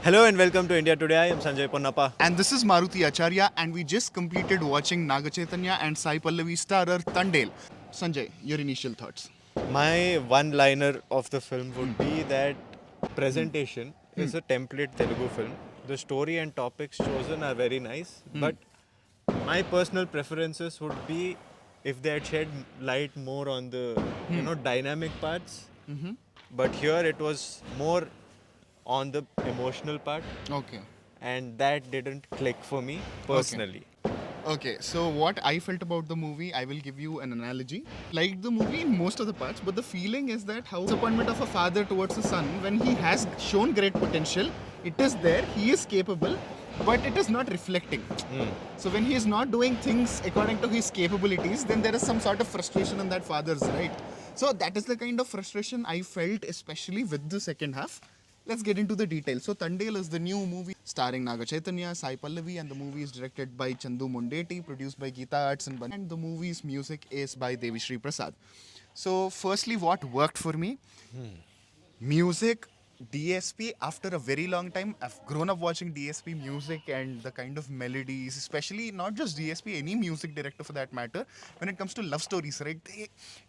Hello and welcome to India Today. I am Sanjay Ponnappa. And this is Maruti Acharya, and we just completed watching Naga Chaitanya and Sai Pallavi starrer Thandel. Sanjay, your initial thoughts? My one-liner of the film would be that presentation is a template Telugu film. The story and topics chosen are very nice, but my personal preferences would be if they had shed light more on the dynamic parts. But here it was more on the emotional part, Okay. and that didn't click for me personally. Okay, so what I felt about the movie, I will give you an analogy. Liked the movie in most of the parts, but the feeling is that how disappointment of a father towards a son when he has shown great potential, it is there, he is capable, but it is not reflecting. So when he is not doing things according to his capabilities, then there is some sort of frustration in that father's, right? So that is the kind of frustration I felt, especially with the second half. Let's get into the details. So, Thandel is the new movie starring Naga Chaitanya, Sai Pallavi, and the movie is directed by Chandoo Mondeti, produced by Geeta Arts and the movie's music is by Devi Sri Prasad. So, firstly, what worked for me? Music, DSP. After a very long time, I've grown up watching DSP music and the kind of melodies, especially not just DSP, any music director for that matter. When it comes to love stories, right?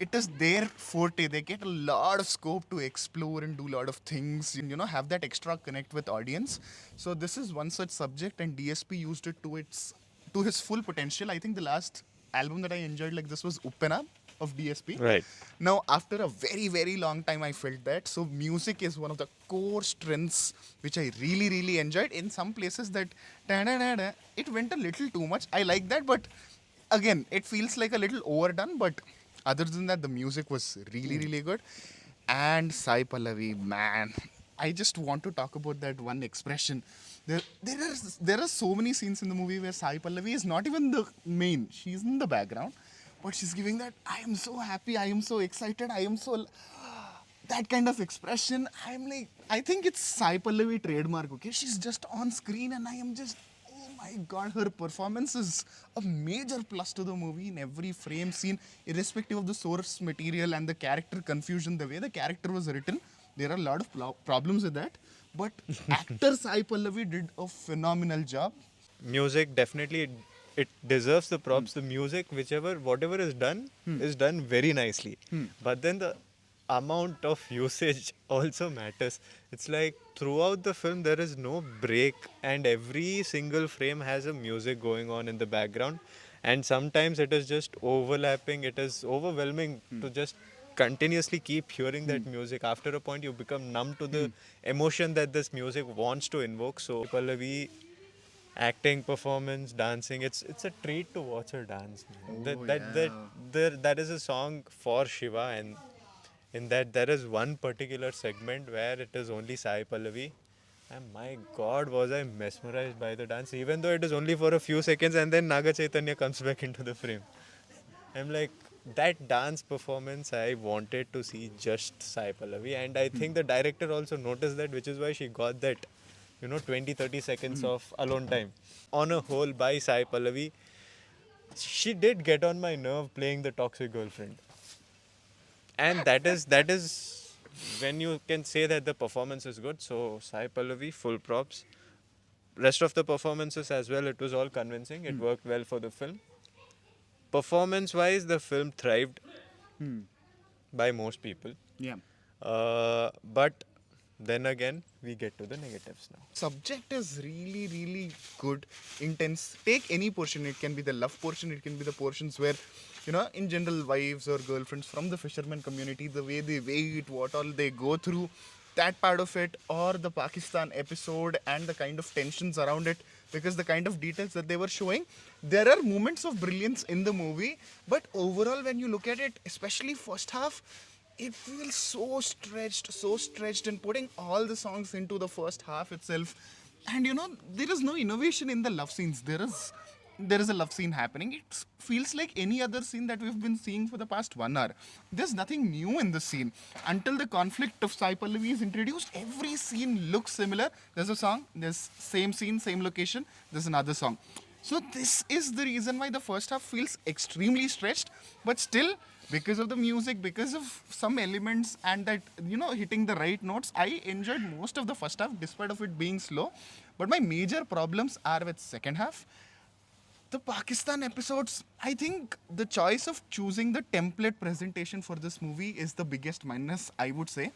It is their forte. They get a lot of scope to explore and do a lot of things. Have that extra connect with audience. So this is one such subject, and DSP used it to his full potential. I think the last album that I enjoyed like this was Uppena of DSP. Right. Now, after a very, very long time, I felt that. So, music is one of the core strengths which I really, really enjoyed. In some places, that da-da-da-da, it went a little too much. I like that, but again, it feels like a little overdone. But other than that, the music was really, really good. And Sai Pallavi, man, I just want to talk about that one expression. There are so many scenes in the movie where Sai Pallavi is not even the main; she's in the background, but she's giving that I am so happy, I am so excited, I am so that kind of expression. I'm like, I think it's Sai Pallavi trademark. Okay, she's just on screen, and I am just, oh my god, her performance is a major plus to the movie in every frame, scene, irrespective of the source material and the character confusion. The way the character was written, there are a lot of problems with that. But actor Sai Pallavi did a phenomenal job. Music definitely it deserves the props. The music, whatever is done very nicely. But then the amount of usage also matters. It's like throughout the film there is no break, and every single frame has a music going on in the background, and sometimes it is just overlapping. It is overwhelming to just continuously keep hearing that music. After a point you become numb to the emotion that this music wants to invoke. So Pallavi, acting, performance, dancing, it's a treat to watch her dance, man. That is a song for Shiva, and in that there is one particular segment where it is only Sai Pallavi, and my god, was I mesmerized by the dance, even though it is only for a few seconds, and then Naga Chaitanya comes back into the frame. I'm like, that dance performance, I wanted to see just Sai Pallavi, and I think the director also noticed that, which is why she got that 20-30 seconds of alone time. On a whole, by Sai Pallavi, she did get on my nerve playing the toxic girlfriend. And that is when you can say that the performance is good. So Sai Pallavi, full props. Rest of the performances as well, it was all convincing. It worked well for the film. Performance wise, the film thrived by most people. Yeah. But then again, we get to the negatives now. Subject is really, really good, intense. Take any portion. It can be the love portion. It can be the portions where, in general, wives or girlfriends from the fisherman community, the way they wait, what all they go through, that part of it, or the Pakistan episode and the kind of tensions around it, because the kind of details that they were showing, there are moments of brilliance in the movie. But overall, when you look at it, especially first half, it feels so stretched, and putting all the songs into the first half itself. And there is no innovation in the love scenes. There is a love scene happening. It feels like any other scene that we've been seeing for the past 1 hour. There's nothing new in the scene. Until the conflict of Sai Pallavi is introduced, every scene looks similar. There's a song, there's same scene, same location, there's another song. So this is the reason why the first half feels extremely stretched, but still because of the music, because of some elements, and that, hitting the right notes, I enjoyed most of the first half despite of it being slow. But my major problems are with second half. The Pakistan episodes, I think the choice of choosing the template presentation for this movie is the biggest minus, I would say.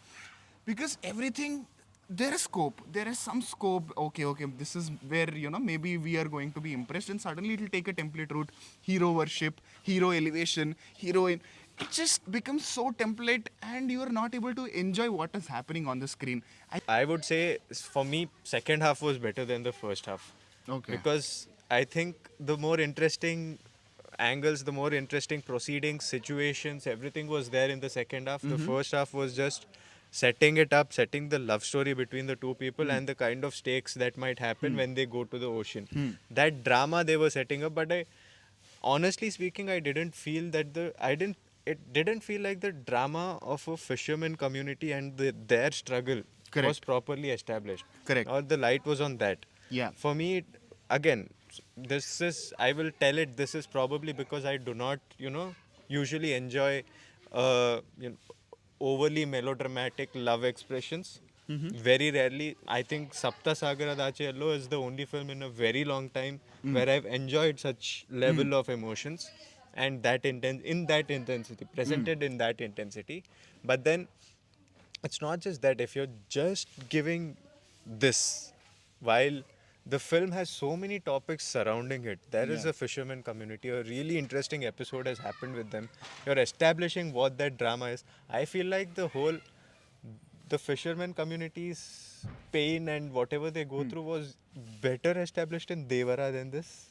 Because everything, there is scope. There is some scope. Okay, this is where, maybe we are going to be impressed, and suddenly it will take a template route. Hero worship, hero elevation, heroine. It just becomes so template, and you are not able to enjoy what is happening on the screen. I would say for me, second half was better than the first half. Okay. Because I think the more interesting angles, the more interesting proceedings, situations, everything was there in the second half. The first half was just setting it up, setting the love story between the two people and the kind of stakes that might happen when they go to the ocean. That drama they were setting up, but honestly speaking, I didn't feel that it didn't feel like the drama of a fisherman community and their struggle was Correct. properly established. Correct. Or the light was on that. Yeah. For me, again, this is, I will tell it, this is probably because I do not, usually enjoy, overly melodramatic love expressions. Very rarely. I think Sapta Sagara Dache Allo is the only film in a very long time where I've enjoyed such level of emotions and in that intensity, presented in that intensity. But then it's not just that. If you're just giving this, while the film has so many topics surrounding it, there is Yeah. a fisherman community, a really interesting episode has happened with them, you're establishing what that drama is. I feel like the fisherman community's pain and whatever they go through was better established in Devara than this.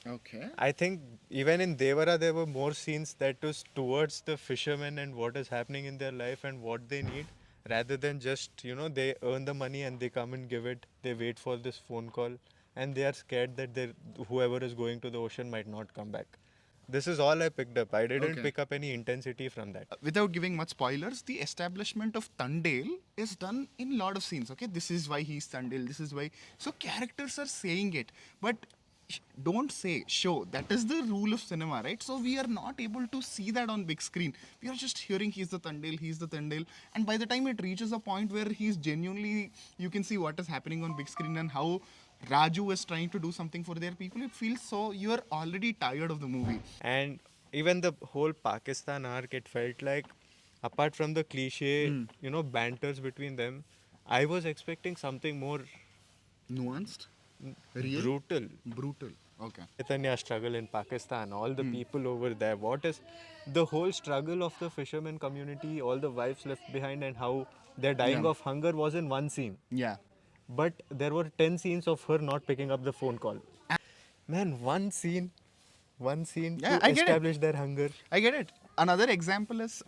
Okay. I think even in Devara there were more scenes that was towards the fishermen and what is happening in their life and what they need, rather than just, they earn the money and they come and give it. They wait for this phone call and they are scared that whoever is going to the ocean might not come back. This is all I picked up. I didn't Okay. pick up any intensity from that. Without giving much spoilers, the establishment of Thandel is done in a lot of scenes. Okay, this is why he's Thandel. This is why. So characters are saying it, but don't say, show. That is the rule of cinema, right? So we are not able to see that on big screen. We are just hearing he's the Thandel, he's the Thandel, and by the time it reaches a point where he's genuinely, you can see what is happening on big screen and how Raju is trying to do something for their people. It feels so you are already tired of the movie. And even the whole Pakistan arc, it felt like, apart from the cliche, banters between them, I was expecting something more Nuanced, real, brutal. brutal. Okay. Chaitanya struggle in Pakistan, all the people over there. What is the whole struggle of the fisherman community, all the wives left behind, and how they're dying Yeah. of hunger was in one scene. Yeah. But there were 10 scenes of her not picking up the phone call. Man, one scene Yeah, to I get it. establish their hunger. I get it. Another example is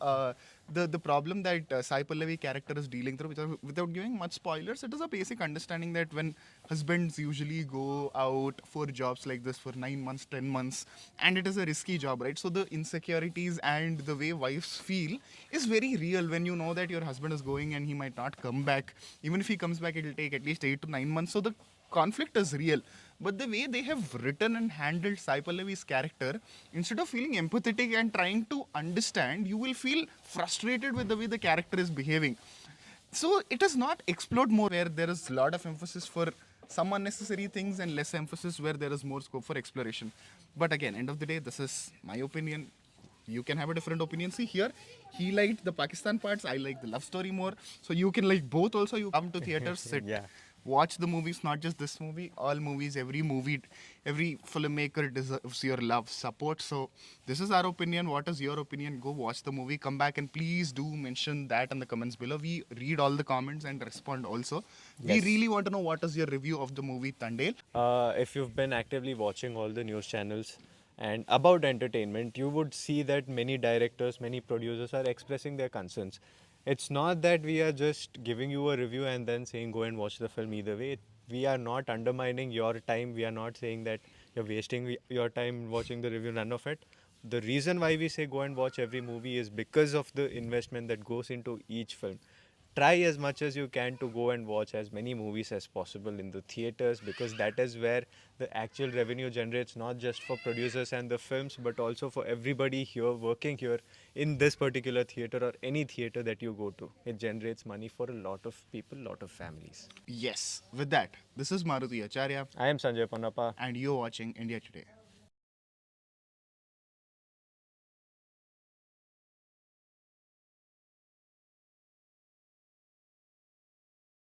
the problem that Sai Pallavi character is dealing through, without giving much spoilers. It is a basic understanding that when husbands usually go out for jobs like this for 9 months, 10 months, and it is a risky job, right? So the insecurities and the way wives feel is very real when you know that your husband is going and he might not come back. Even if he comes back, it will take at least 8 to 9 months. So the conflict is real. But the way they have written and handled Sai Pallavi's character, instead of feeling empathetic and trying to understand, you will feel frustrated with the way the character is behaving. So it is not explored more where there is a lot of emphasis for some unnecessary things and less emphasis where there is more scope for exploration. But again, end of the day, this is my opinion. You can have a different opinion. See here, he liked the Pakistan parts, I like the love story more. So you can like both also. You come to theaters, sit, Yeah. watch the movies, not just this movie, all movies, every filmmaker deserves your love, support. So this is our opinion. What is your opinion? Go watch the movie, come back, and please do mention that in the comments below. We read all the comments and respond also. We Yes. really want to know what is your review of the movie Thandel. If you've been actively watching all the news channels and about entertainment, you would see that many directors, many producers are expressing their concerns. It's not that we are just giving you a review and then saying go and watch the film either way. We are not undermining your time. We are not saying that you're wasting your time watching the review, none of it. The reason why we say go and watch every movie is because of the investment that goes into each film. try as much as you can to go and watch as many movies as possible in the theaters, because that is where the actual revenue generates, not just for producers and the films, but also for everybody here working here in this particular theater or any theater that you go to. It generates money for a lot of people, lot of families. Yes. With that, this is Maruti Acharya, I am Sanjay Ponnappa. and you're watching India Today.